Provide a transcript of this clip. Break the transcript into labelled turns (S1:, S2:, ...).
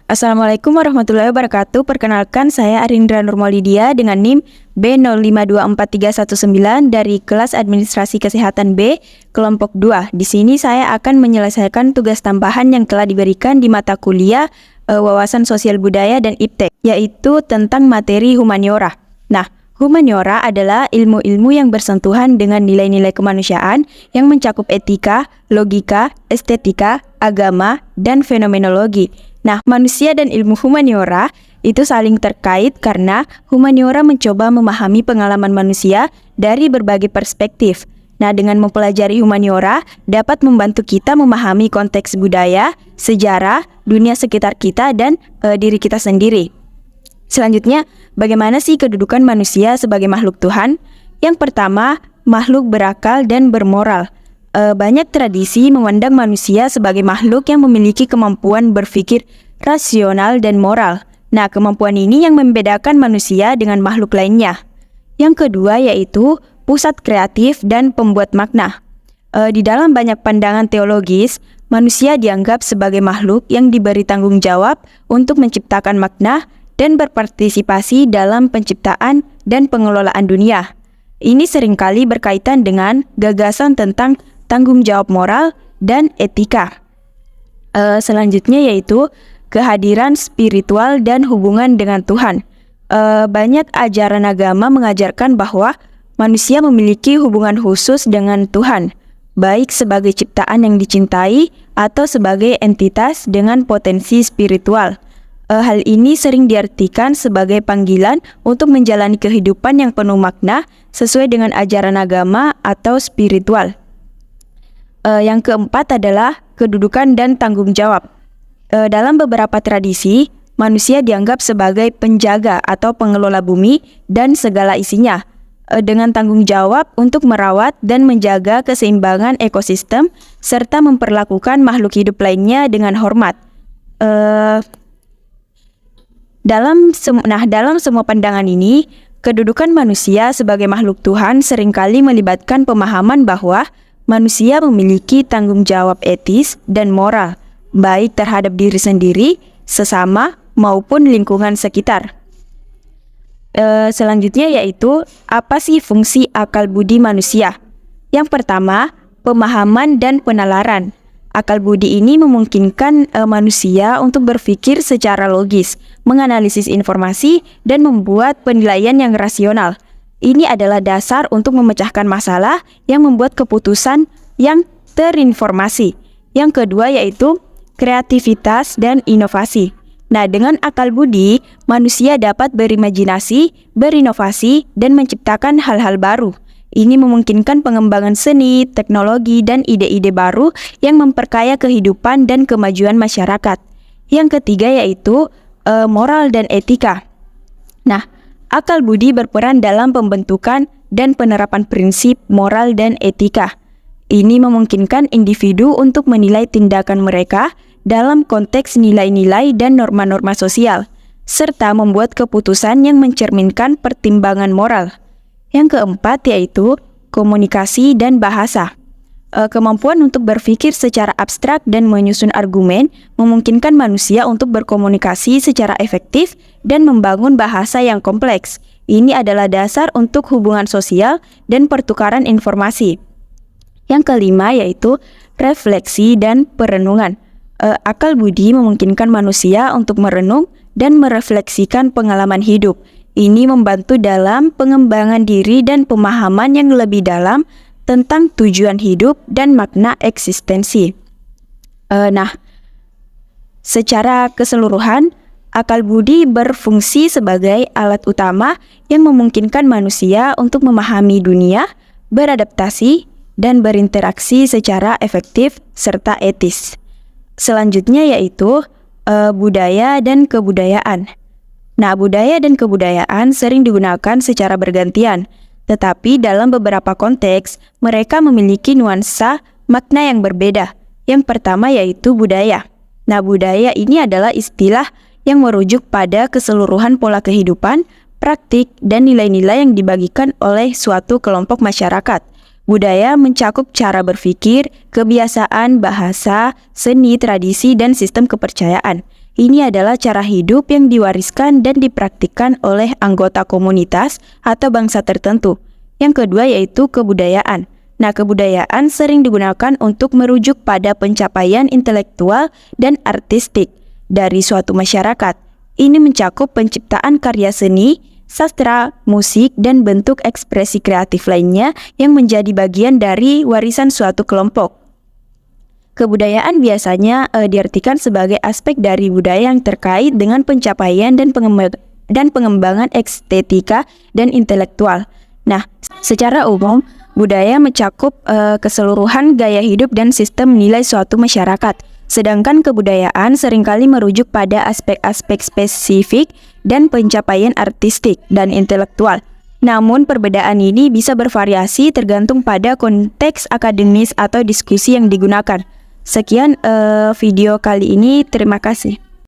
S1: Assalamualaikum warahmatullahi wabarakatuh. Perkenalkan, saya Arindra Nurmaulidia dengan NIM B0524319 dari kelas Administrasi Kesehatan B, kelompok 2. Di sini saya akan menyelesaikan tugas tambahan yang telah diberikan di mata kuliah Wawasan Sosial Budaya dan IPTEK, yaitu tentang materi humaniora. Nah, humaniora adalah ilmu-ilmu yang bersentuhan dengan nilai-nilai kemanusiaan yang mencakup etika, logika, estetika, agama, dan fenomenologi. Nah, manusia dan ilmu humaniora itu saling terkait karena humaniora mencoba memahami pengalaman manusia dari berbagai perspektif. Nah, dengan mempelajari humaniora dapat membantu kita memahami konteks budaya, sejarah, dunia sekitar kita, dan diri kita sendiri. Selanjutnya, bagaimana sih kedudukan manusia sebagai makhluk Tuhan? Yang pertama, makhluk berakal dan bermoral. Banyak tradisi memandang manusia sebagai makhluk yang memiliki kemampuan berpikir rasional dan moral. Nah, kemampuan ini yang membedakan manusia dengan makhluk lainnya. Yang kedua yaitu pusat kreatif dan pembuat makna. Di dalam banyak pandangan teologis, manusia dianggap sebagai makhluk yang diberi tanggung jawab untuk menciptakan makna dan berpartisipasi dalam penciptaan dan pengelolaan dunia. Ini seringkali berkaitan dengan gagasan tentang tanggung jawab moral dan etika. Selanjutnya yaitu kehadiran spiritual dan hubungan dengan Tuhan. Banyak ajaran agama mengajarkan bahwa manusia memiliki hubungan khusus dengan Tuhan, baik sebagai ciptaan yang dicintai atau sebagai entitas dengan potensi spiritual. Hal ini sering diartikan sebagai panggilan untuk menjalani kehidupan yang penuh makna sesuai dengan ajaran agama atau spiritual. Yang keempat adalah kedudukan dan tanggung jawab. Dalam beberapa tradisi, manusia dianggap sebagai penjaga atau pengelola bumi dan segala isinya, dengan tanggung jawab untuk merawat dan menjaga keseimbangan ekosistem serta memperlakukan makhluk hidup lainnya dengan hormat. Dalam semua pandangan ini, kedudukan manusia sebagai makhluk Tuhan seringkali melibatkan pemahaman bahwa manusia memiliki tanggung jawab etis dan moral, baik terhadap diri sendiri, sesama, maupun lingkungan sekitar. Selanjutnya yaitu, apa sih fungsi akal budi manusia? Yang pertama, pemahaman dan penalaran. Akal budi ini memungkinkan manusia untuk berpikir secara logis, menganalisis informasi, dan membuat penilaian yang rasional. Ini adalah dasar untuk memecahkan masalah yang membuat keputusan yang terinformasi. Yang kedua yaitu kreativitas dan inovasi. Nah, dengan akal budi, manusia dapat berimajinasi, berinovasi, dan menciptakan hal-hal baru. Ini memungkinkan pengembangan seni, teknologi, dan ide-ide baru yang memperkaya kehidupan dan kemajuan masyarakat. Yang ketiga yaitu moral dan etika. Nah, akal budi berperan dalam pembentukan dan penerapan prinsip moral dan etika. Ini memungkinkan individu untuk menilai tindakan mereka dalam konteks nilai-nilai dan norma-norma sosial, serta membuat keputusan yang mencerminkan pertimbangan moral. Yang keempat yaitu komunikasi dan bahasa. Kemampuan untuk berpikir secara abstrak dan menyusun argumen memungkinkan manusia untuk berkomunikasi secara efektif dan membangun bahasa yang kompleks. Ini adalah dasar untuk hubungan sosial dan pertukaran informasi. Yang kelima yaitu refleksi dan perenungan. Akal budi memungkinkan manusia untuk merenung dan merefleksikan pengalaman hidup. Ini membantu dalam pengembangan diri dan pemahaman yang lebih dalam tentang tujuan hidup dan makna eksistensi. Secara keseluruhan, akal budi berfungsi sebagai alat utama yang memungkinkan manusia untuk memahami dunia, beradaptasi, dan berinteraksi secara efektif serta etis. Selanjutnya yaitu budaya dan kebudayaan. Nah, budaya dan kebudayaan sering digunakan secara bergantian, tetapi dalam beberapa konteks, mereka memiliki nuansa makna yang berbeda. Yang pertama yaitu budaya. Nah, budaya ini adalah istilah yang merujuk pada keseluruhan pola kehidupan, praktik, dan nilai-nilai yang dibagikan oleh suatu kelompok masyarakat. Budaya mencakup cara berpikir, kebiasaan, bahasa, seni, tradisi, dan sistem kepercayaan. Ini adalah cara hidup yang diwariskan dan dipraktikkan oleh anggota komunitas atau bangsa tertentu. Yang kedua yaitu kebudayaan. Nah, kebudayaan sering digunakan untuk merujuk pada pencapaian intelektual dan artistik dari suatu masyarakat. Ini mencakup penciptaan karya seni, sastra, musik, dan bentuk ekspresi kreatif lainnya yang menjadi bagian dari warisan suatu kelompok. Kebudayaan biasanya diartikan sebagai aspek dari budaya yang terkait dengan pencapaian dan pengembangan estetika dan intelektual. Nah, secara umum, budaya mencakup keseluruhan gaya hidup dan sistem nilai suatu masyarakat. Sedangkan kebudayaan seringkali merujuk pada aspek-aspek spesifik dan pencapaian artistik dan intelektual. Namun perbedaan ini bisa bervariasi tergantung pada konteks akademis atau diskusi yang digunakan. Sekian video kali ini, terima kasih.